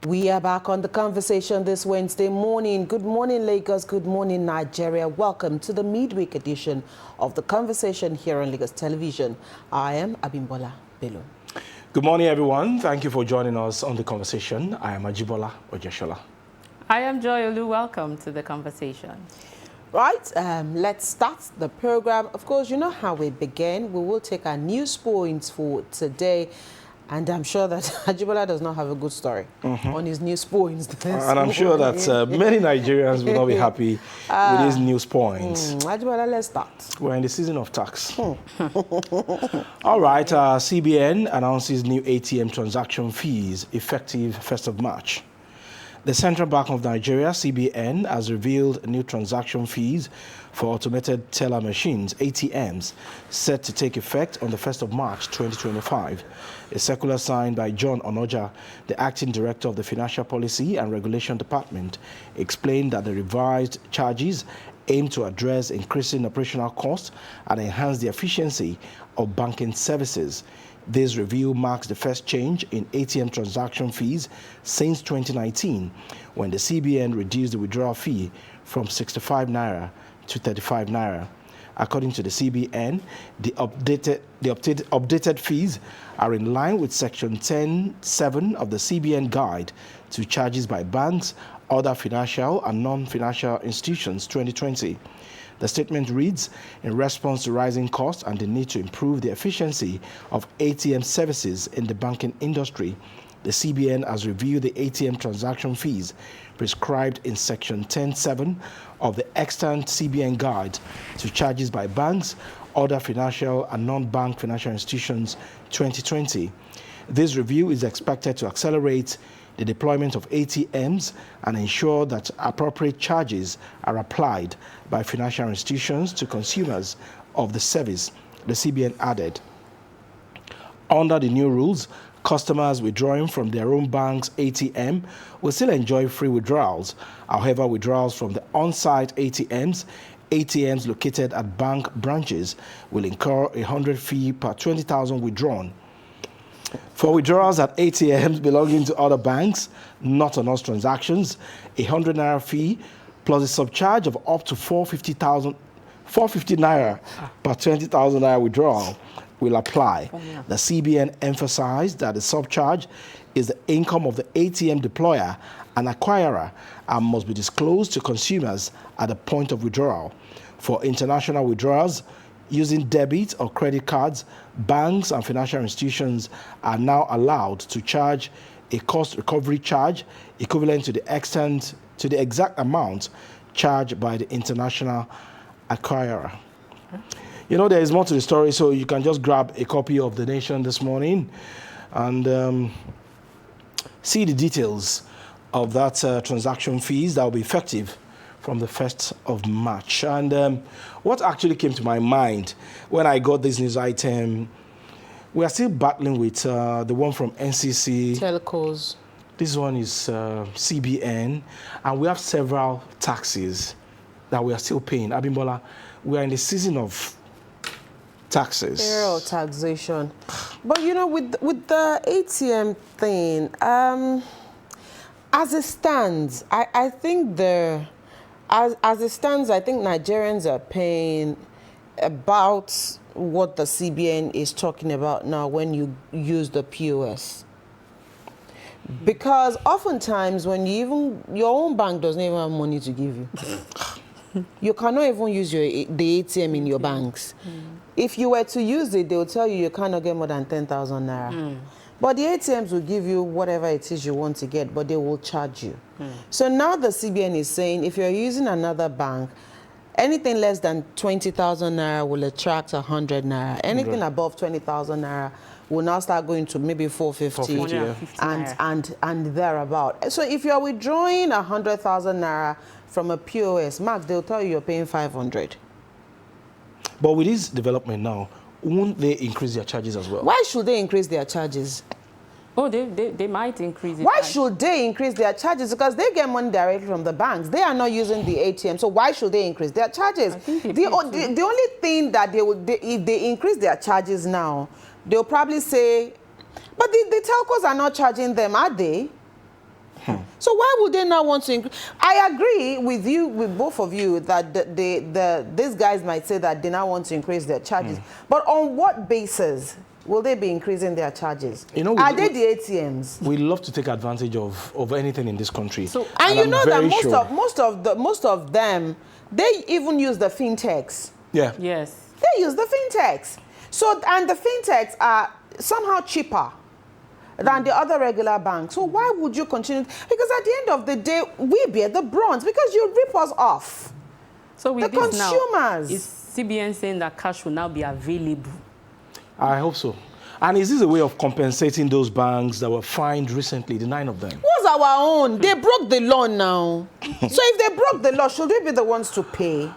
We are back on The Conversation this Wednesday morning. Good morning, Lagos. Good morning, Nigeria. Welcome to the midweek edition of The Conversation here on Lagos Television. I am Abimbola Bello. Good morning, everyone. Thank you for joining us on The Conversation. I am Ajibola Ojeshola. I am Joy Olu. Welcome to The Conversation. Right, let's start the program. Of course, you know how we begin. We will take our news points for today. And I'm sure that Ajibola does not have a good story on his news points. And I'm sure that many Nigerians will not be happy with his news points. Ajibola, let's start. We're in the season of tax. All right, CBN announces new ATM transaction fees effective 1st of March. The Central Bank of Nigeria, CBN, has revealed new transaction fees for automated teller machines, ATMs, set to take effect on the 1st of March 2025. A circular signed by John Onoja, the acting director of the Financial Policy and Regulation Department, explained that the revised charges aim to address increasing operational costs and enhance the efficiency of banking services. This review marks the first change in ATM transaction fees since 2019, when the CBN reduced the withdrawal fee from 65 naira to 35 naira. According to the CBN, the updated fees are in line with Section 10(7) of the CBN Guide to Charges by Banks, Other Financial and Non-Financial Institutions 2020. The statement reads, in response to rising costs and the need to improve the efficiency of ATM services in the banking industry, the CBN has reviewed the ATM transaction fees prescribed in Section 10(7) of the extant CBN Guide to Charges by Banks, Other Financial and Non-Bank Financial Institutions 2020. This review is expected to accelerate the deployment of ATMs and ensure that appropriate charges are applied by financial institutions to consumers of the service, the CBN added. Under the new rules, customers withdrawing from their own bank's ATM will still enjoy free withdrawals. However, withdrawals from the on-site ATMs located at bank branches will incur a 100 fee per 20,000 withdrawn. For withdrawals at ATMs belonging to other banks, not on us transactions, a 100 naira fee plus a subcharge of up to 450 naira per 20,000 naira withdrawal will apply. The CBN emphasized that the subcharge is the income of the ATM deployer and acquirer and must be disclosed to consumers at the point of withdrawal. For international withdrawals using debit or credit cards, banks and financial institutions are now allowed to charge a cost recovery charge equivalent to the exact amount charged by the international acquirer. You know, there is more to the story, so you can just grab a copy of The Nation this morning and see the details of that transaction fees that will be effective from the 1st of March. And what actually came to my mind when I got this news item, we are still battling with the one from NCC. Telcos. This one is CBN, and we have several taxes that we are still paying. Abimbola, we are in the season of taxes. Payroll taxation. But you know, with the ATM thing, as it stands, I think as it stands, I think Nigerians are paying about what the CBN is talking about now when you use the POS. Because oftentimes when your own bank doesn't even have money to give you. You cannot even use the ATM in your banks. If you were to use it, they will tell you cannot get more than 10,000 naira. But the ATMs will give you whatever it is you want to get, but they will charge you. So now the CBN is saying if you're using another bank, anything less than 20,000 naira will attract 100 naira. Anything above 20,000 naira will now start going to maybe 450 and thereabout. So if you're withdrawing 100,000 naira from a POS, Max, they'll tell you you're paying 500. But with this development now, won't they increase their charges as well? Why should they increase their charges? Oh, they might increase it. Why should they increase their charges? Because they get money directly from the banks. They are not using the ATM. So why should they increase their charges? The only thing that if they increase their charges now, they'll probably say, but the telcos are not charging them, are they? So why would they not want to increase? I agree with you, with both of you, that these guys might say that they now want to increase their charges. But on what basis will they be increasing their charges? You know, are they the ATMs? We love to take advantage of anything in this country. So, and you I'm know that very most of them, they even use the fintechs. Yeah. Yes. They use the fintechs. So, and the fintechs are somehow cheaper than the other regular banks. So why would you continue? Because at the end of the day, we bear the brunt because you rip us off. So with the this consumers. now, is CBN saying that cash will now be available? I hope so. And is this a way of compensating those banks that were fined recently, the 9 of them? What's our own? They broke the law now. So if they broke the law, should they be the ones to pay?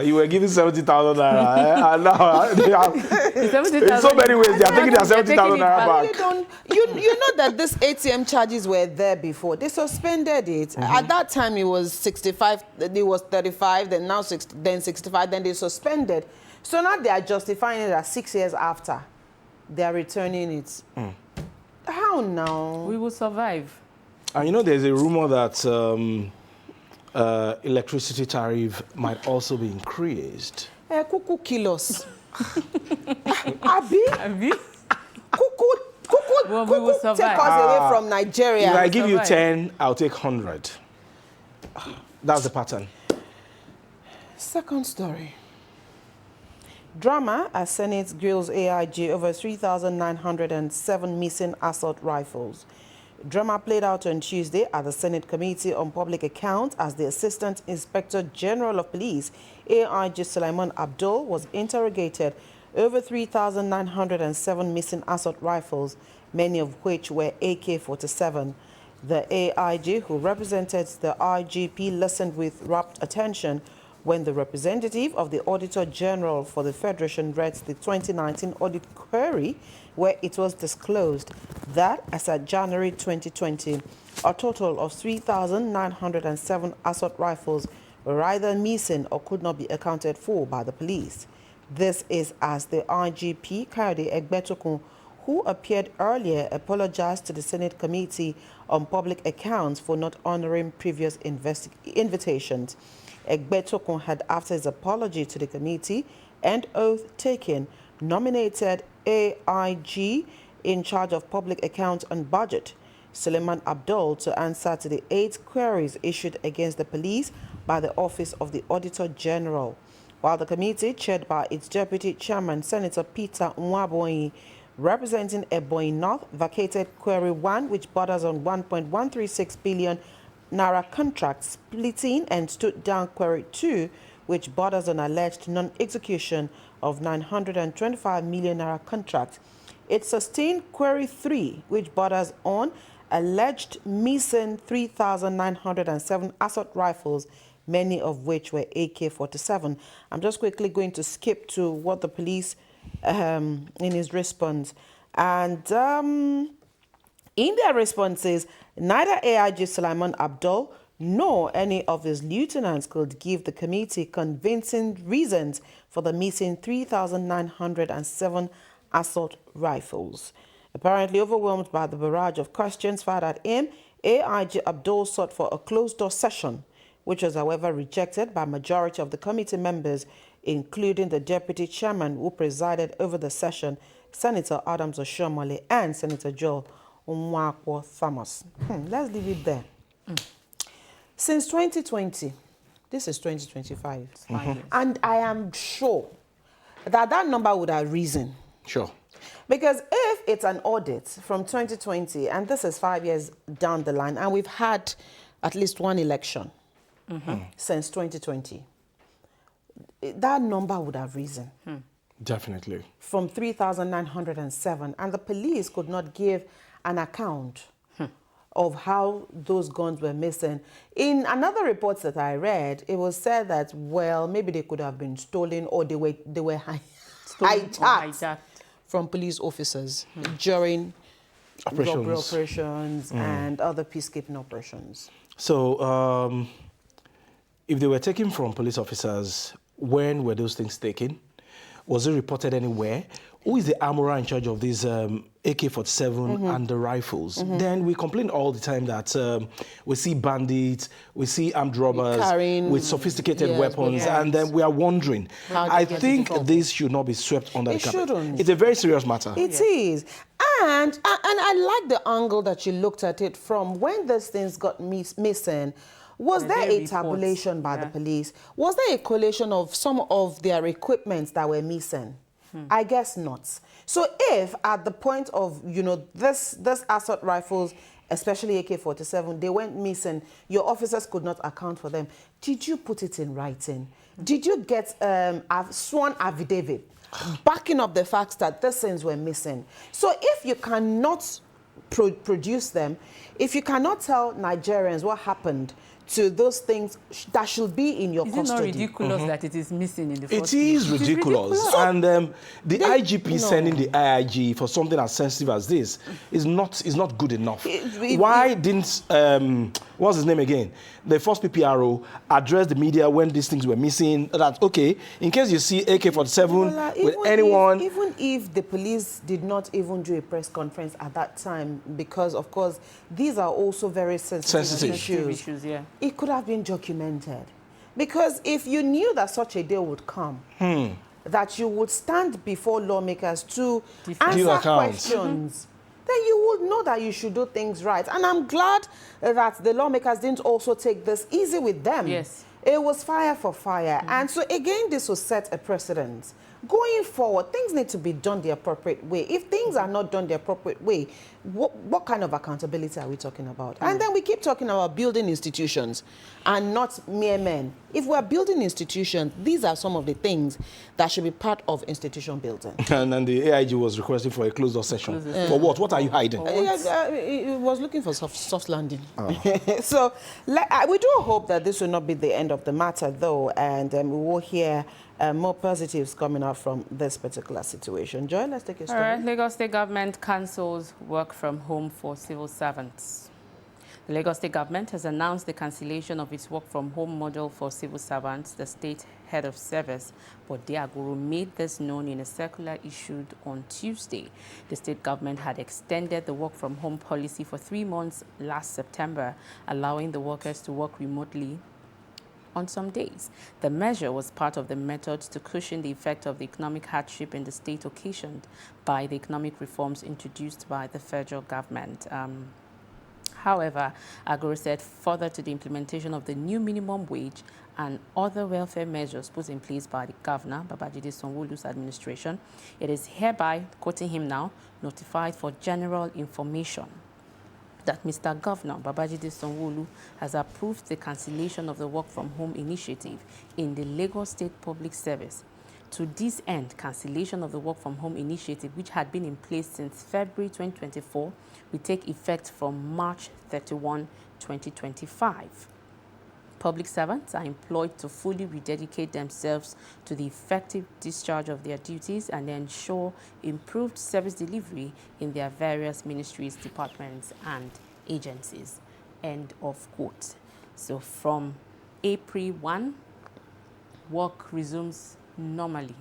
You were giving 70,000 naira. And now they are, in so many ways, they are taking their 70,000 naira back. You know that this ATM charges were there before. They suspended it. At that time, it was 65, it was 35, then now 60, then 65, then they suspended. So now they are justifying it as 6 years after. They are returning it. How now? We will survive. And you know, there's a rumor that electricity tariff might also be increased. Cuckoo kill us. Abi? Cuckoo Well, we will survive. take us away from Nigeria. If I give you survive. 10, I'll take 100. That's the pattern. Second story. Drama as Senate grills AIG over 3,907 missing assault rifles. Drama played out on Tuesday at the Senate Committee on Public Accounts as the Assistant Inspector General of Police, AIG Sulaiman Abdul, was interrogated over 3,907 missing assault rifles, many of which were AK-47. The AIG, who represented the IGP, listened with rapt attention when the representative of the Auditor General for the Federation read the 2019 audit query, where it was disclosed that as at January 2020, a total of 3,907 assault rifles were either missing or could not be accounted for by the police. This is as the IGP, Kayode Egbetokun, who appeared earlier, apologized to the Senate Committee on Public Accounts for not honoring previous invitations. Egbetokun had, after his apology to the committee and oath taken, nominated AIG in charge of public accounts and budget, Sulaiman Abdul, to answer to the 8 queries issued against the police by the Office of the Auditor General. While the committee, chaired by its deputy chairman, Senator Peter Nwaboyi, representing Ebonyi North, vacated query 1, which borders on 1.136 billion naira contract splitting, and stood down query 2, which borders on alleged non-execution of 925 million naira contract. It sustained query 3, which borders on alleged missing 3,907 assault rifles, many of which were AK-47. I'm just quickly going to skip to what the police in his response. And in their responses, neither AIG Sulaiman Abdul nor any of his lieutenants could give the committee convincing reasons for the missing 3,907 assault rifles. Apparently overwhelmed by the barrage of questions fired at him, AIG Abdul sought for a closed-door session, which was, however, rejected by majority of the committee members, including the deputy chairman who presided over the session, Senator Adams Oshiomhole, and Senator Joel Nwakwo Thomas. Let's leave it there. Since 2020, this is 2025, and I am sure that that number would have risen. Sure. Because if it's an audit from 2020, and this is 5 years down the line, and we've had at least one election since 2020, that number would have risen. Definitely. From 3,907, and the police could not give an account of how those guns were missing. In another report that I read, it was said that, well, maybe they could have been stolen, or they were hijacked from police officers during robbery operations and other peacekeeping operations. So, if they were taken from police officers, when were those things taken? Was it reported anywhere? who is the armorer in charge of these AK-47 and the rifles? Then we complain all the time that we see bandits, we see armed robbers Carrying, with sophisticated weapons, and then we are wondering. I think this should not be swept under the carpet. Shouldn't. It's a very serious matter. It is. And I like the angle that you looked at it from. When these things got missing, was there a tabulation by the police? Was there a collation of some of their equipment that were missing? I guess not. So if at the point of, this assault rifles, especially AK-47, they went missing, your officers could not account for them, did you put it in writing? Did you get a sworn affidavit backing up the facts that these things were missing? So if you cannot produce them, if you cannot tell Nigerians what happened to those things that should be in your custody. Is it not ridiculous that it is missing in the first place? It is ridiculous. And the IGP sending the IIG for something as sensitive as this is not good enough. Why didn't, what's his name again? The first PPRO address the media when these things were missing? That, okay, in case you see AK-47 with anyone... Even if the police did not even do a press conference at that time, because, of course, these are also very sensitive issues. Yeah. It could have been documented. Because if you knew that such a day would come, that you would stand before lawmakers to answer questions, then you would know that you should do things right. And I'm glad that the lawmakers didn't also take this easy with them. Yes. It was fire for fire. And so, again, this will set a precedent. Going forward, things need to be done the appropriate way. If things are not done the appropriate way, what kind of accountability are we talking about? And then we keep talking about building institutions and not mere men. If we're building institutions, these are some of the things that should be part of institution building. And then the AIG was requesting for a closed-door session. For what? What are you hiding? It was looking for soft landing. So we do hope that this will not be the end of the matter, though, and we will hear more positives coming out from this particular situation. Joy, let's take a story. All right, Lagos State government cancels work from home for civil servants. The Lagos State government has announced the cancellation of its work from home model for civil servants. The state head of service, Bode Aguru, made this known in a circular issued on Tuesday. The state government had extended the work from home policy for 3 months last September, allowing the workers to work remotely on some days. The measure was part of the method to cushion the effect of the economic hardship in the state occasioned by the economic reforms introduced by the federal government. However, Aguru said further to the implementation of the new minimum wage and other welfare measures put in place by the governor, Babajide Sanwo-Olu's administration, it is hereby, quoting him now, notified for general information that Mr. Governor Babajide Sanwo-Olu has approved the cancellation of the work from home initiative in the Lagos State Public Service. To this end, cancellation of the work from home initiative, which had been in place since February 2024, will take effect from March 31, 2025. Public servants are employed to fully rededicate themselves to the effective discharge of their duties and ensure improved service delivery in their various ministries, departments, and agencies. End of quote. So from April 1, work resumes normally.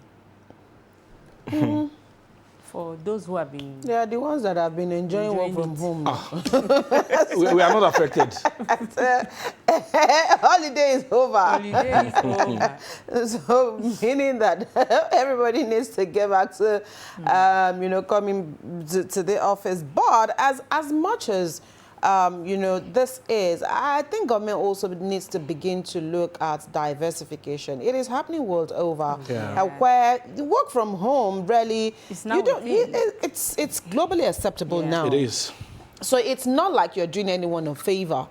For those who have been... They are the ones that have been enjoying work from home. We are not affected. Holiday is over. Holiday is over. So, meaning that everybody needs to get back to, coming to the office. But as much as, this is, I think government also needs to begin to look at diversification. It is happening world over, where the work from home really, it's globally acceptable now. It is. So it's not like you're doing anyone a favor.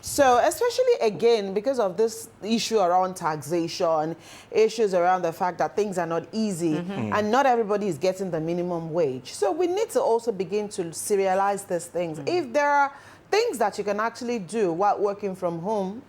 So especially, again, because of this issue around taxation, issues around the fact that things are not easy and not everybody is getting the minimum wage. So we need to also begin to serialize these things. If there are things that you can actually do while working from home,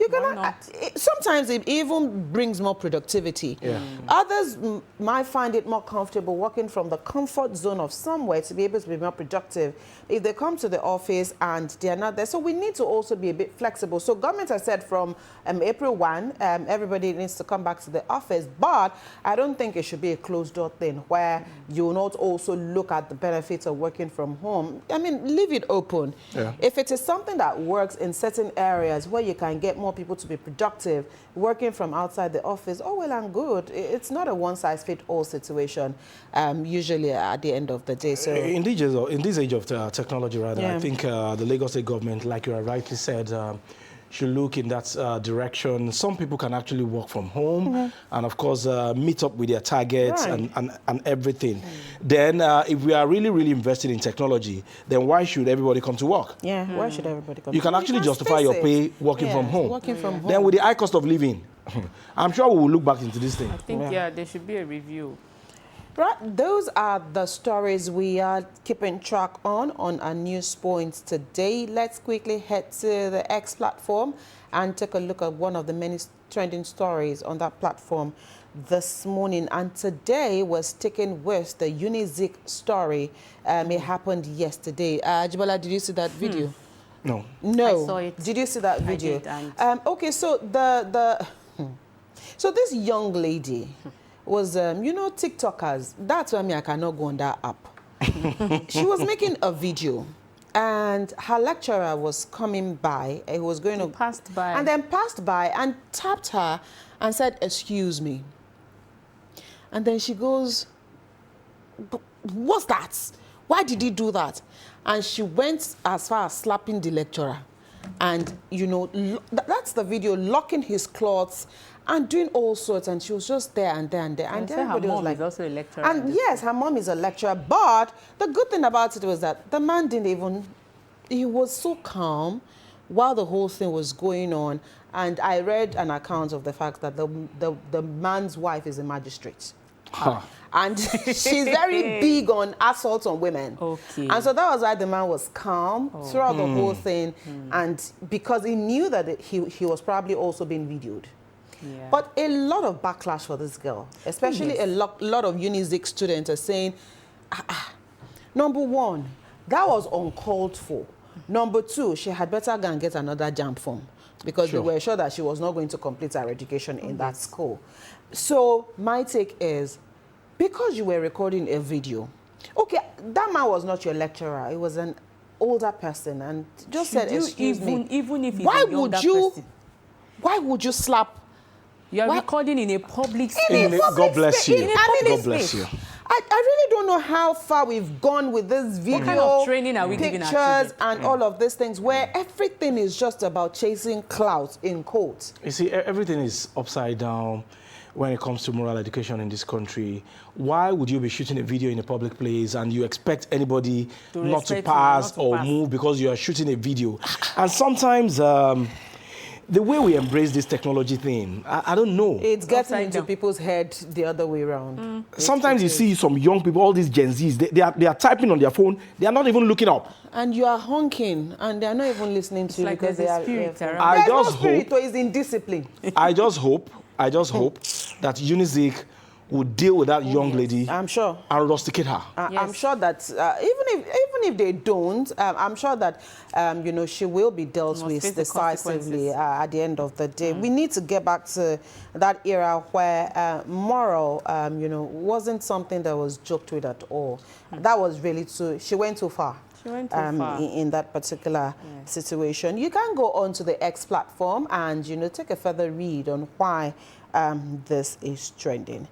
you can. Sometimes it even brings more productivity. Yeah. Others might find it more comfortable working from the comfort zone of somewhere to be able to be more productive if they come to the office and they're not there. So we need to also be a bit flexible. So government has said from April 1, everybody needs to come back to the office, but I don't think it should be a closed door thing where you will not also look at the benefits of working from home. I mean, leave it open. Yeah. If it is something that works in certain areas where you can get more people to be productive, working from outside the office, oh, well and good. It's not a one-size-fits-all situation, usually at the end of the day. So in this age of technology, rather, I think the Lagos State government, like you have rightly said, should look in that direction. Some people can actually work from home and, of course, meet up with their targets and everything. Then, if we are really, really invested in technology, then why should everybody come to work? Yeah, why should everybody come? You can actually justify your pay working from home. Working from home. Then, with the high cost of living, I'm sure we will look back into this thing. I think, there should be a review. Right, those are the stories we are keeping track on our news points today. Let's quickly head to the X platform and take a look at one of the many trending stories on that platform this morning. And today was sticking with the Unizik story. It happened yesterday. Jibola, did you see that video? No. No. I saw it. Did you see that video? I did. Okay, so so this young lady was, you know, TikTokers. That's why I cannot go on that app. She was making a video, and her lecturer was coming by. He was going to passed by, and then passed by and tapped her and said, "Excuse me." And then she goes, "What's that? Why did he do that?" And she went as far as slapping the lecturer, and you know, that's the video, locking his clothes and doing all sorts, and she was just there and there and there. And everybody was like, is also a lecturer. And yes, her mom is a lecturer, but the good thing about it was that the man didn't even, he was so calm while the whole thing was going on. And I read an account of the fact that the man's wife is a magistrate. Huh. And she's very big on assault on women. Okay. And so that was why the man was calm throughout the whole thing. And because he knew that he was probably also being videoed. Yeah. But a lot of backlash for this girl, especially a lot of Unizik students are saying, number one, that was uncalled for. Number two, she had better go and get another JAMB form because they were sure that she was not going to complete her education in that school. So my take is, because you were recording a video, okay, that man was not your lecturer. It was an older person and just said, excuse me. Even if it's a younger person. Why would you slap? You are recording in a public space. God bless you. God bless you. I really don't know how far we've gone with this video. What kind of training are we giving our pictures children? and all of these things where everything is just about chasing clout in quotes. You see, everything is upside down when it comes to moral education in this country. Why would you be shooting a video in a public place and you expect anybody not to pass or move because you are shooting a video? And sometimes the way we embrace this technology thing, I don't know. It's getting into people's head the other way around. Sometimes you see some young people, all these Gen Zs, they are typing on their phone. They are not even looking up. And you are honking, and they are not even listening to you like because there's they a are. spirit around. I There's just no spirit, hope. is indiscipline. I just hope that Unizik would deal with that young lady. I'm sure. And rusticate her. I'm sure that even if they don't, I'm sure that you know, she will be dealt with decisively at the end of the day. We need to get back to that era where moral, you know, wasn't something that was joked with at all. That was really she went too far. She went too far. In that particular situation. You can go onto the X platform and, you know, take a further read on why this is trending.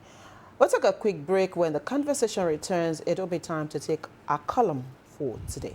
We'll take a quick break. When the conversation returns, it'll be time to take our column for today.